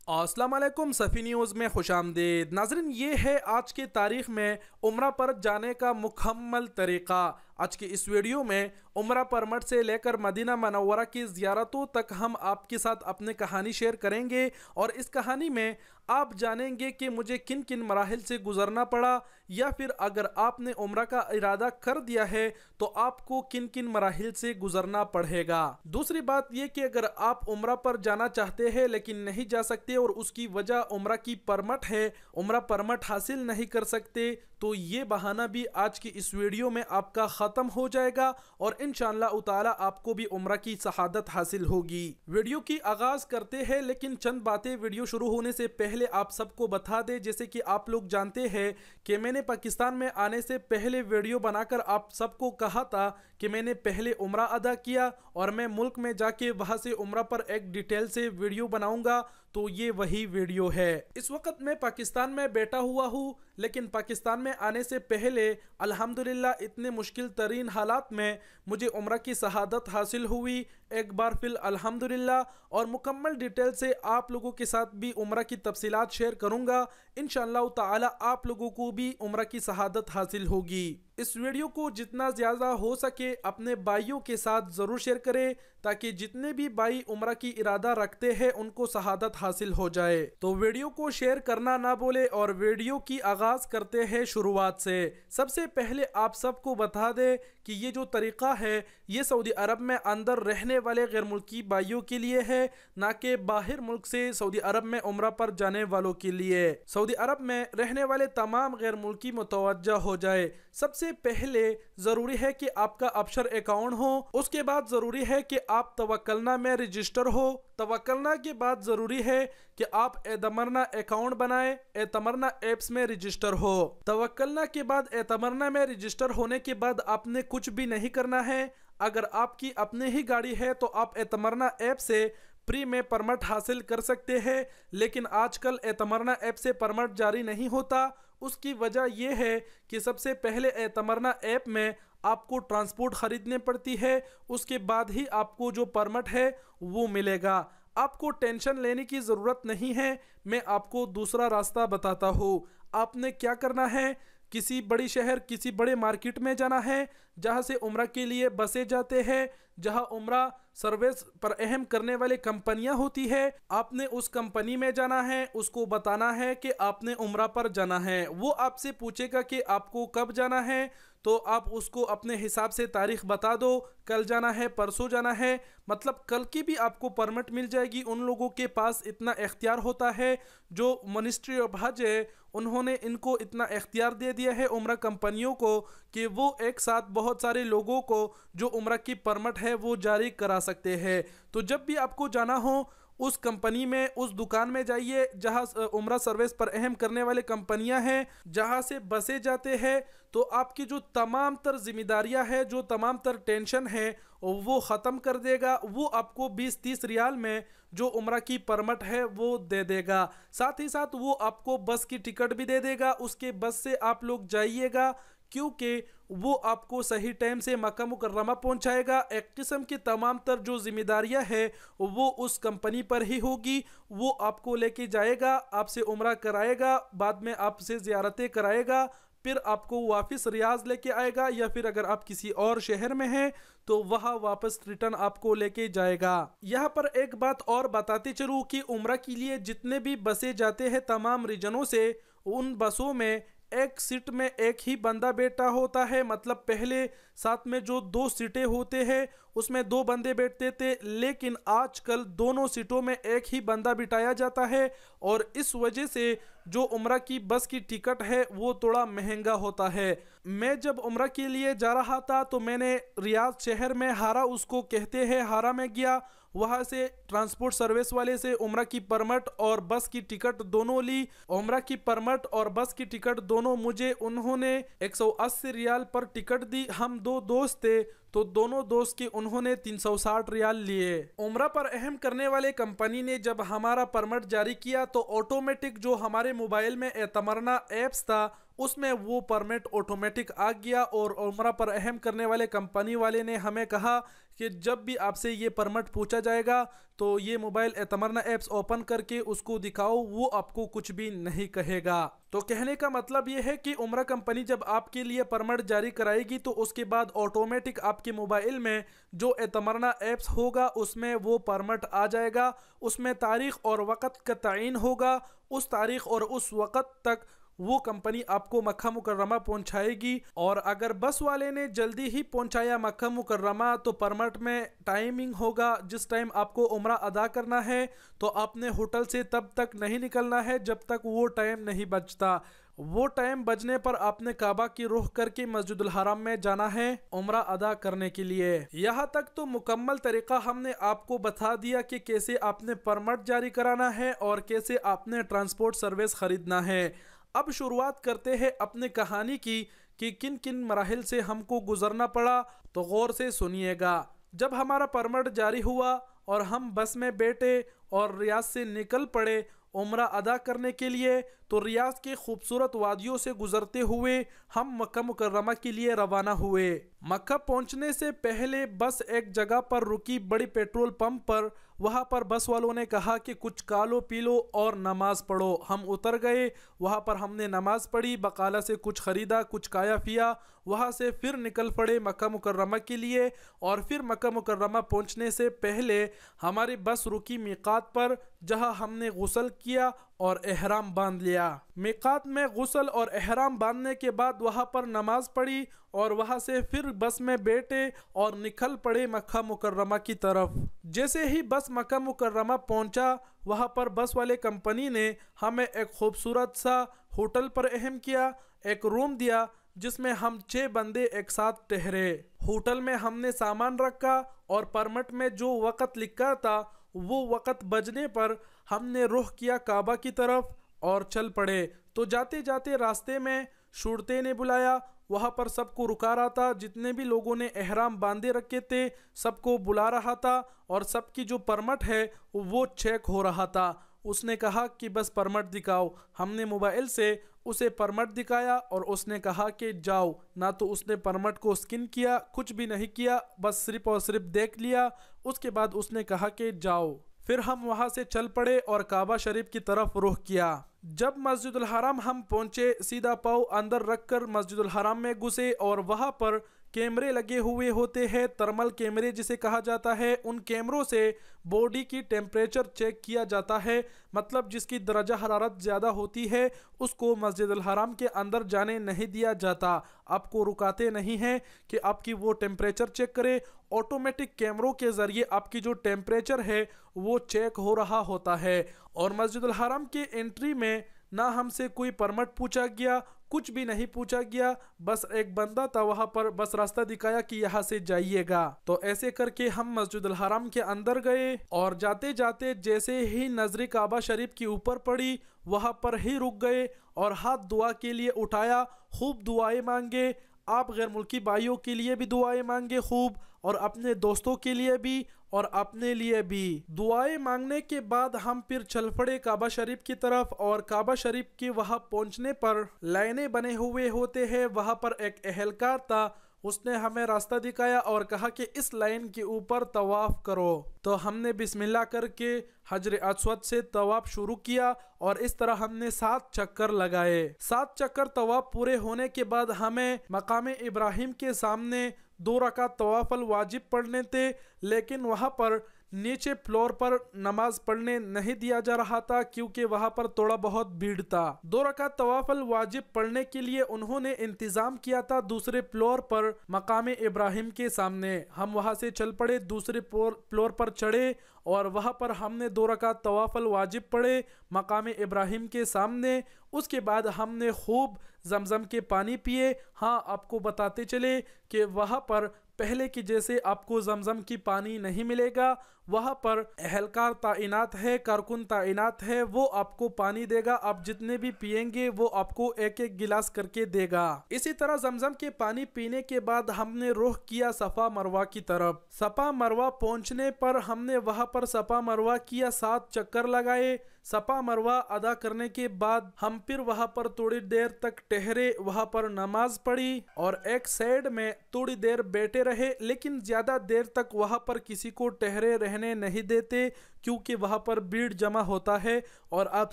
अस्सलाम वालेकुम। सफ़ी न्यूज़ में खुशामदीद। नाज़रीन, ये है आज की तारीख़ में उम्रा पर जाने का मुकम्मल तरीक़ा। आज की इस वीडियो में उम्रा परमट से लेकर मदीना मनव्वरा की ज़ियारतों तक हम आपके साथ अपनी कहानी शेयर करेंगे और इस कहानी में आप जानेंगे कि मुझे किन किन मराहिल से गुज़रना पड़ा, या फिर अगर आपने उम्रा का इरादा कर दिया है तो आपको किन किन मराहिल से गुज़रना पड़ेगा। दूसरी बात यह कि अगर आप उम्रा पर जाना चाहते हैं लेकिन नहीं जा सकते और उसकी वजह उम्रा की परमट है, उम्रा परमट हासिल नहीं कर सकते, तो ये बहाना भी आज की इस वीडियो में आपका ख़त्म हो जाएगा और इंशाअल्लाह ताला आपको भी उम्रा की शहादत हासिल होगी। वीडियो की आगाज़ करते हैं, लेकिन चंद बातें वीडियो शुरू होने से पहले आप सबको बता दें। जैसे कि आप लोग जानते हैं कि मैंने पाकिस्तान में आने से पहले वीडियो बनाकर आप सबको कहा था कि मैंने पहले उम्रा अदा किया और मैं मुल्क में जाके वहाँ से उम्रा पर एक डिटेल से वीडियो बनाऊंगा, तो ये वही वीडियो है। इस वक्त मैं पाकिस्तान में बैठा हुआ हूँ, लेकिन पाकिस्तान में आने से पहले अल्हम्दुलिल्लाह इतने मुश्किल तरीन हालात में मुझे उम्रा की शहादत हासिल हुई। एक बार फिर अल्हम्दुलिल्लाह, और मुकम्मल डिटेल से आप लोगों के साथ भी उम्रा की तफसीलात शेयर करूँगा। इंशाअल्लाह ताला आप लोगों को भी उम्रा की शहादत हासिल होगी। इस वीडियो को जितना ज़्यादा हो सके अपने भाइयों के साथ ज़रूर शेयर करें, ताकि जितने भी भाई उम्रा की इरादा रखते हैं उनको शहादत हासिल हो जाए। तो वीडियो को शेयर करना ना भूले और वीडियो की आगाज़ करते हैं शुरुआत से। सबसे पहले आप सबको बता दें कि ये जो तरीक़ा है ये सऊदी अरब में अंदर रहने वाले गैर मुल्की भाइयों के लिए है, ना कि बाहर मुल्क से सऊदी अरब में उम्रा पर जाने वालों के लिए। सऊदी अरब में रहने वाले तमाम गैर मुल्की मुतवज्जा हो जाए। सबसे पहले जरूरी है कि आपका अपशर अकाउंट हो, उसके बाद जरूरी है कि आप तवक्कलना में रजिस्टर हो, तवक्कलना के बाद जरूरी है कि आप एतमरना अकाउंट बनाए, एतमरना एप्स में रजिस्टर हो। तवक्कलना के बाद एतमरना में रजिस्टर होने के बाद आपने कुछ भी नहीं करना है। अगर आपकी अपनी ही गाड़ी है तो आप एतमरना ऐप से प्री में परमिट हासिल कर सकते हैं, लेकिन आजकल एतमरना ऐप से परमिट जारी नहीं होता। उसकी वजह यह है कि सबसे पहले एतमरना ऐप में आपको ट्रांसपोर्ट ख़रीदनी पड़ती है, उसके बाद ही आपको जो परमिट है वो मिलेगा। आपको टेंशन लेने की ज़रूरत नहीं है, मैं आपको दूसरा रास्ता बताता हूँ। आपने क्या करना है, किसी बड़ी शहर, किसी बड़े मार्केट में जाना है जहाँ से उम्रा के लिए बसें जाते हैं, जहाँ उम्रा सर्विस पर अहम करने वाली कंपनियां होती है। आपने उस कंपनी में जाना है, उसको बताना है कि आपने उम्रा पर जाना है। वो आपसे पूछेगा कि आपको कब जाना है, तो आप उसको अपने हिसाब से तारीख बता दो, कल जाना है, परसों जाना है, मतलब कल की भी आपको परमिट मिल जाएगी। उन लोगों के पास इतना इख्तियार होता है, जो मिनिस्ट्री ऑफ हज है उन्होंने इनको इतना इख्तियार दे दिया है उम्रा कंपनियों को कि वो एक साथ बहुत सारे लोगों को जो उम्रा की परमिट है वो जारी करा सकते हैं। तो जब भी आपको जाना हो उस कंपनी में, उस दुकान में जाइए जहां उम्रा सर्विस पर अहम करने वाले कंपनियां हैं, जहां से बसें जाते हैं। तो आपकी जो तमाम तर जिम्मेदारियां हैं, जो तमाम तर टेंशन है वो ख़त्म कर देगा। वो आपको 20-30 रियाल में जो उम्रा की परमिट है वो दे देगा। साथ ही साथ वो आपको बस की टिकट भी दे देगा, उसके बस से आप लोग जाइएगा, क्योंकि वो आपको सही टाइम से मक्का मुकर्रमा पहुंचाएगा। एक किस्म की तमाम तर जो जिम्मेदारियां है वो उस कंपनी पर ही होगी। वो आपको लेके जाएगा, आपसे उम्रा कराएगा, बाद में आपसे ज़ियारतें कराएगा, फिर आपको वापस रियाज लेके आएगा, या फिर अगर आप किसी और शहर में हैं तो वहाँ वापस रिटर्न आपको लेके जाएगा। यहाँ पर एक बात और बताते चलूँ कि उम्रा के लिए जितने भी बसें जाते हैं तमाम रीजनों से, उन बसों में एक सीट में एक ही बंदा बैठा होता है। मतलब पहले साथ में जो 2 सीटें होते हैं उसमें 2 बंदे बैठते थे, लेकिन आजकल दोनों सीटों में एक ही बंदा बिठाया जाता है, और इस वजह से जो उम्रा की बस की टिकट है वो थोड़ा महंगा होता है। मैं जब उम्रा के लिए जा रहा था तो मैंने रियाद शहर में हारा, उसको कहते हैं, हारा में गया। वहाँ से ट्रांसपोर्ट सर्विस वाले से उम्रा की परमिट और बस की टिकट दोनों ली। उम्रा की परमिट और बस की टिकट दोनों मुझे उन्होंने 180 रियाल पर टिकट दी। हम 2 दोस्त थे तो दोनों दोस्त के उन्होंने 360 रियाल लिए। उम्रा पर अहम करने वाले कंपनी ने जब हमारा परमिट जारी किया तो ऑटोमेटिक जो हमारे मोबाइल में एतमरना ऐप्स था उसमें वो परमिट ऑटोमेटिक आ गया। और उम्रा पर अहम करने वाले कंपनी वाले ने हमें कहा कि जब भी आपसे ये परमिट पूछा जाएगा तो ये मोबाइल एतमरना ऐप्स ओपन करके उसको दिखाओ, वो आपको कुछ भी नहीं कहेगा। तो कहने का मतलब ये है कि उम्रा कंपनी जब आपके लिए परमिट जारी कराएगी तो उसके बाद ऑटोमेटिक आपके मोबाइल में जो एतमरना ऐप्स होगा उसमें वो परमिट आ जाएगा। उसमें तारीख और वक़्त का तयन होगा, उस तारीख और उस वक़्त तक वो कंपनी आपको मक्का मुकर्रमा पहुंचाएगी। और अगर बस वाले ने जल्दी ही पहुंचाया मक्का मुकर्रमा तो परमिट में टाइमिंग होगा, जिस टाइम आपको उम्रा अदा करना है तो आपने होटल से तब तक नहीं निकलना है जब तक वो टाइम नहीं बजता। वो टाइम बजने पर आपने काबा की रुख करके मस्जिदुल हराम में जाना है उम्रा अदा करने के लिए। यहाँ तक तो मुकम्मल तरीका हमने आपको बता दिया कि कैसे आपने परमिट जारी कराना है और कैसे आपने ट्रांसपोर्ट सर्विस खरीदना है। अब शुरुआत करते हैं अपनी कहानी की कि किन किन मराहिल से हमको गुजरना पड़ा, तो गौर से सुनिएगा। जब हमारा परमिट जारी हुआ और हम बस में बैठे और रियाद से निकल पड़े उम्रा अदा करने के लिए, तो रियाद के खूबसूरत वादियों से गुजरते हुए हम मक्का मुकर्रमा के लिए रवाना हुए। मक्का पहुंचने से पहले बस एक जगह पर रुकी, बड़ी पेट्रोल पंप पर। वहां पर बस वालों ने कहा कि कुछ खा लो पी लो और नमाज पढ़ो। हम उतर गए, वहां पर हमने नमाज पढ़ी, बकाला से कुछ ख़रीदा, कुछ खाया पिया। वहां से फिर निकल पड़े मक्का मुकर्रमा के लिए। और फिर मक्का मुकर्रमा पहुंचने से पहले हमारी बस रुकी मीकात पर, जहां हमने गुस्ल किया और एहराम बांध लिया। मीकात में गुस्ल और एहराम बांधने के बाद वहां पर नमाज पढ़ी और वहां से फिर बस में बैठे और निकल पड़े मक्का मुकर्रमा की तरफ। जैसे ही बस मक्का मुकर्रमा पहुंचा, वहां पर बस वाले कंपनी ने हमें एक खूबसूरत सा होटल पर अहम किया, एक रूम दिया जिसमें हम 6 बंदे एक साथ ठहरे। होटल में हमने सामान रखा और परमिट में जो वक़्त लिखा था वो वक़्त बजने पर हमने रुख किया काबा की तरफ और चल पड़े। तो जाते जाते रास्ते में शुरते ने बुलाया, वहाँ पर सबको रुका रहा था। जितने भी लोगों ने एहराम बांधे रखे थे सबको बुला रहा था और सबकी जो परमिट है वो चेक हो रहा था। उसने कहा कि बस परमिट दिखाओ। हमने मोबाइल से उसे परमिट दिखाया और उसने कहा कि जाओ। ना तो उसने परमिट को स्किन किया, कुछ भी नहीं किया, बस सिर्फ और सिर्फ देख लिया। उसके बाद उसने कहा कि जाओ। फिर हम वहाँ से चल पड़े और काबा शरीफ की तरफ रुख किया। जब मस्जिदुल हराम हम पहुँचे, सीधा पाँव अंदर रखकर मस्जिदुल हराम में घुसे और वहाँ पर कैमरे लगे हुए होते हैं, थर्मल कैमरे जिसे कहा जाता है। उन कैमरों से बॉडी की टेम्परेचर चेक किया जाता है, मतलब जिसकी दर्जा हरारत ज़्यादा होती है उसको मस्जिदुल हराम के अंदर जाने नहीं दिया जाता। आपको रुकाते नहीं हैं कि आपकी वो टेम्परेचर चेक करे। ऑटोमेटिक कैमरों के ज़रिए आपकी जो टेम्परेचर है वो चेक हो रहा होता है। और मस्जिदुल हराम के एंट्री में ना हमसे कोई परमिट पूछा गया, कुछ भी नहीं पूछा गया। बस एक बंदा था वहाँ पर, बस रास्ता दिखाया कि यहाँ से जाइएगा। तो ऐसे करके हम मस्जिदुल हराम के अंदर गए और जाते जाते जैसे ही नजर काबा शरीफ के ऊपर पड़ी वहाँ पर ही रुक गए और हाथ दुआ के लिए उठाया। खूब दुआएं मांगे, आप गैर मुल्की भाइयों के लिए भी दुआएं मांगे खूब, और अपने दोस्तों के लिए भी और अपने लिए भी। दुआएं मांगने के बाद हम फिर चल पड़े काबा शरीफ की तरफ। और काबा शरीफ के वहाँ पहुँचने पर लाइनें बने हुए होते हैं। वहाँ पर एक एहलकार था, उसने हमें रास्ता दिखाया और कहा कि इस लाइन के ऊपर तवाफ करो। तो हमने बिस्मिल्लाह करके हजर अस्वद से तवाफ शुरू किया और इस तरह हमने 7 चक्कर लगाए। 7 चक्कर तवाफ पूरे होने के बाद हमें मकाम इब्राहिम के सामने 2 रकात तवाफल वाजिब पढ़ने थे, लेकिन वहाँ पर नीचे फ्लोर पर नमाज पढ़ने नहीं दिया जा रहा था क्योंकि वहाँ पर थोड़ा बहुत भीड़ था। 2 रकात तवाफल वाजिब पढ़ने के लिए उन्होंने इंतजाम किया था दूसरे फ्लोर पर मकाम इब्राहिम के सामने। हम वहाँ से चल पड़े, दूसरे फ्लोर पर चढ़े और वहाँ पर हमने 2 रकात तवाफल वाजिब पढ़े मकाम इब्राहिम के सामने। उसके बाद हमने खूब जमजम के पानी पिए। हाँ, आपको बताते चले कि वहाँ पर पहले की जैसे आपको जमजम की पानी नहीं मिलेगा। वहाँ पर एहलकार ताइनात है, कारकुन ताइनात है, वो आपको पानी देगा। आप जितने भी पिएंगे वो आपको एक एक गिलास करके देगा। इसी तरह जमजम के पानी पीने के बाद हमने रुख किया सफ़ा मरवा की तरफ। सफ़ा मरवा पहुँचने पर हमने वहाँ पर सफ़ा मरवा किया, 7 चक्कर लगाए। सपा मरवा अदा करने के बाद हम फिर वहां पर थोड़ी देर तक ठहरे, वहां पर नमाज पढ़ी और एक साइड में थोड़ी देर बैठे रहे, लेकिन ज्यादा देर तक वहां पर किसी को ठहरे रहने नहीं देते क्योंकि वहां पर भीड़ जमा होता है और आप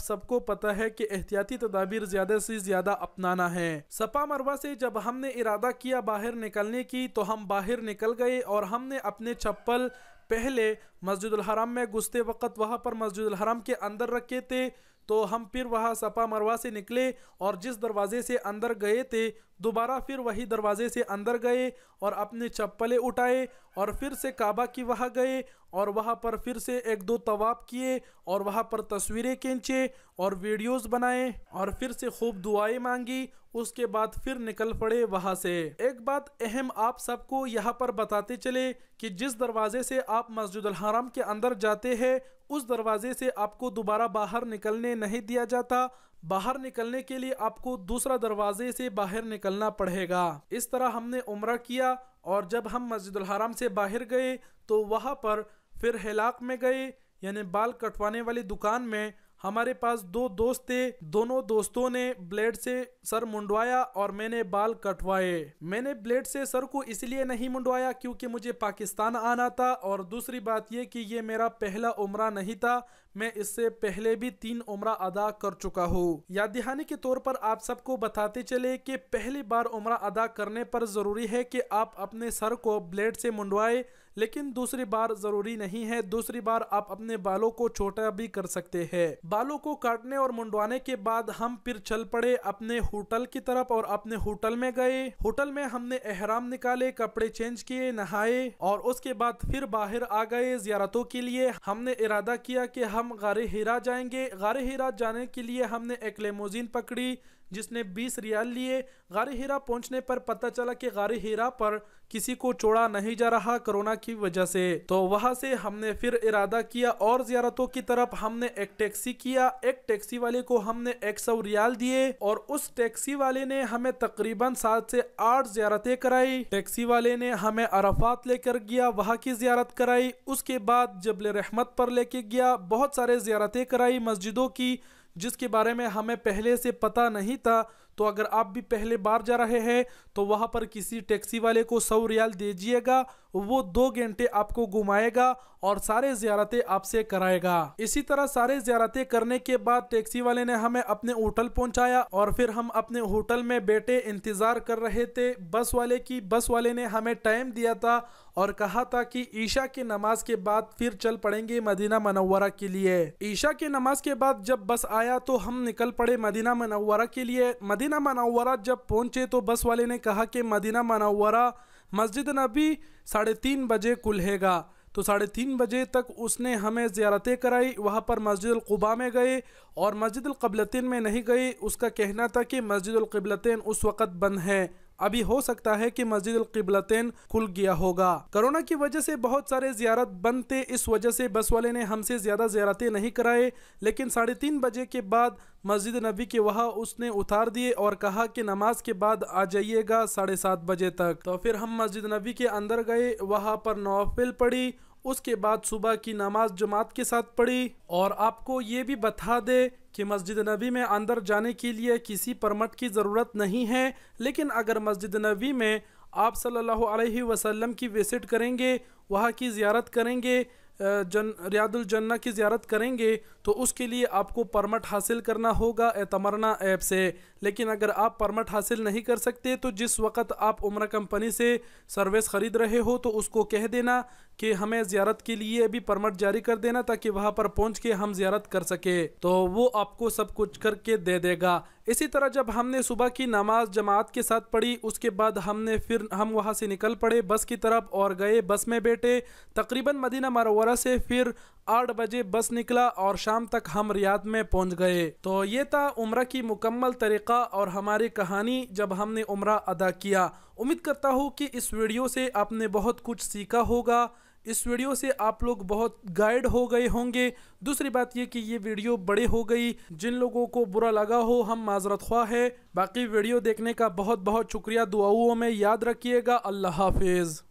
सबको पता है कि एहतियाती तदाबीर ज्यादा से ज्यादा अपनाना है। सपा मरवा से जब हमने इरादा किया बाहर निकलने की तो हम बाहर निकल गए और हमने अपने चप्पल पहले मस्जिदुल हराम में घुसते वक्त वहां पर मस्जिदुल हराम के अंदर रखे थे, तो हम फिर वहां सपा मरवा से निकले और जिस दरवाजे से अंदर गए थे दोबारा फिर वही दरवाजे से अंदर गए और अपने चप्पलें उठाए और फिर से काबा की वहां गए और वहां पर फिर से एक दो तवाफ किए और वहां पर तस्वीरें खींचे और वीडियोस बनाए और फिर से खूब दुआएं मांगी। उसके बाद फिर निकल पड़े वहां से। एक बात अहम आप सबको यहाँ पर बताते चले कि जिस दरवाजे से आप मस्जिदुल हराम के अंदर जाते हैं उस दरवाजे से आपको दोबारा बाहर निकलने नहीं दिया जाता। बाहर निकलने के लिए आपको दूसरा दरवाजे से बाहर निकलना पड़ेगा। इस तरह हमने उम्रा किया और जब हम मस्जिदुल हराम से बाहर गए तो वहां पर फिर हिलाक में गए, यानी बाल कटवाने वाली दुकान में। हमारे पास दो दोस्त थे, दोनों दोस्तों ने ब्लेड से सर मुंडवाया और मैंने बाल कटवाए। मैंने ब्लेड से सर को इसलिए नहीं मुंडवाया क्योंकि मुझे पाकिस्तान आना था और दूसरी बात यह कि ये मेरा पहला उम्रा नहीं था, मैं इससे पहले भी 3 उम्रा अदा कर चुका हूँ। याद दहानी के तौर पर आप सबको बताते चले कि पहली बार उम्रा अदा करने पर जरूरी है कि आप अपने सर को ब्लेड से मुंडवाए, लेकिन दूसरी बार जरूरी नहीं है। दूसरी बार आप अपने बालों को छोटा भी कर सकते हैं। बालों को काटने और मुंडवाने के बाद हम फिर चल पड़े अपने होटल की तरफ और अपने होटल में गए। होटल में हमने एहराम निकाले, कपड़े चेंज किए, नहाए और उसके बाद फिर बाहर आ गए जियारतों के लिए। हमने इरादा किया कि हम गारे हीरा जाएंगे। गारे हीरा जाने के लिए हमने एक लेमोजीन पकड़ी जिसने 20 रियाल लिए। गारे हीरा पहुंचने पर पता चला कि गारे हीरा पर किसी को छोड़ा नहीं जा रहा कोरोना की वजह से, तो वहां से हमने फिर इरादा किया और जियारतों की तरफ। हमने एक टैक्सी किया, एक टैक्सी वाले को हमने 100 रियाल दिए और उस टैक्सी वाले ने हमें तकरीबन 7 से 8 जियारतें कराई। टैक्सी वाले ने हमें अरफात लेकर गया, वहां की जियारत कराई। उसके बाद जबल रहमत पर लेके गया, बहुत सारे जियारतें कराई मस्जिदों की जिसके बारे में हमें पहले से पता नहीं था। तो अगर आप भी पहले बार जा रहे हैं तो वहां पर किसी टैक्सी वाले को 100 रियाल दीजिएगा, वो 2 घंटे आपको घुमाएगा और सारे जियारतें आपसे कराएगा। इसी तरह सारे जियारतें करने के बाद टैक्सी वाले ने हमें अपने होटल पहुंचाया और फिर हम अपने होटल में बैठे इंतजार कर रहे थे बस वाले की। बस वाले ने हमें टाइम दिया था और कहा था कि ईशा की नमाज के बाद फिर चल पड़ेंगे मदीना मनव्वरा के लिए। ईशा की नमाज के बाद जब बस आया तो हम निकल पड़े मदीना मनव्वरा के लिए। मदीना मनव्वरा जब पहुंचे तो बस वाले ने कहा कि मदीना मनव्वरा मस्जिद नबी 3:30 बजे खुलेगा। तो 3:30 बजे तक उसने हमें ज़ियारतें कराई। वहाँ पर मस्जिद क़ुबा में गए और मस्जिद क़िबलतैन में नहीं गए। उसका कहना था कि मस्जिद क़िबलतैन उस वक़्त बंद है, अभी हो सकता है कि मस्जिद क़िबलतैन खुल गया होगा। कोरोना की वजह से बहुत सारे ज़ियारत बंद थे, इस वजह से बस वाले ने हमसे ज़्यादा ज़ियारतें नहीं कराए। लेकिन 3:30 बजे के बाद मस्जिद नबी के वहाँ उसने उतार दिए और कहा कि नमाज के बाद आ जाइएगा 7:30 बजे तक। तो फिर हम मस्जिद नबी के अंदर गए, वहाँ पर नवाफिल पढ़ी, उसके बाद सुबह की नमाज जमात के साथ पढ़ी। और आपको ये भी बता दे कि मस्जिद नबी में अंदर जाने के लिए किसी परमिट की ज़रूरत नहीं है, लेकिन अगर मस्जिद नबी में आप सल्लल्लाहु अलैहि वसल्लम की विज़िट करेंगे, वहाँ की ज़ियारत करेंगे, रियादुल जन्ना की ज़ियारत करेंगे, तो उसके लिए आपको परमिट हासिल करना होगा एतमरना ऐप से। लेकिन अगर आप परमिट हासिल नहीं कर सकते तो जिस वक्त आप उम्रा कंपनी से सर्विस ख़रीद रहे हो तो उसको कह देना कि हमें ज़ियारत के लिए भी परमिट जारी कर देना ताकि वहाँ पर पहुँच के हम ज़ियारत कर सके, तो वो आपको सब कुछ करके दे देगा। इसी तरह जब हमने सुबह की नमाज जमात के साथ पढ़ी, उसके बाद हम वहाँ से निकल पड़े बस की तरफ और गए, बस में बैठे। तकरीबन मदीना मनव्वरा से फिर 8 बजे बस निकला और शाम तक हम रियाद में पहुंच गए। तो ये था उम्रा की मुकम्मल तरीक़ा और हमारी कहानी जब हमने उम्रा अदा किया। उम्मीद करता हूँ कि इस वीडियो से आपने बहुत कुछ सीखा होगा, इस वीडियो से आप लोग बहुत गाइड हो गए होंगे। दूसरी बात ये कि ये वीडियो बड़ी हो गई, जिन लोगों को बुरा लगा हो हम माजरत ख्वाह है। बाकी वीडियो देखने का बहुत बहुत शुक्रिया, दुआओं में याद रखिएगा। अल्लाह हाफिज़।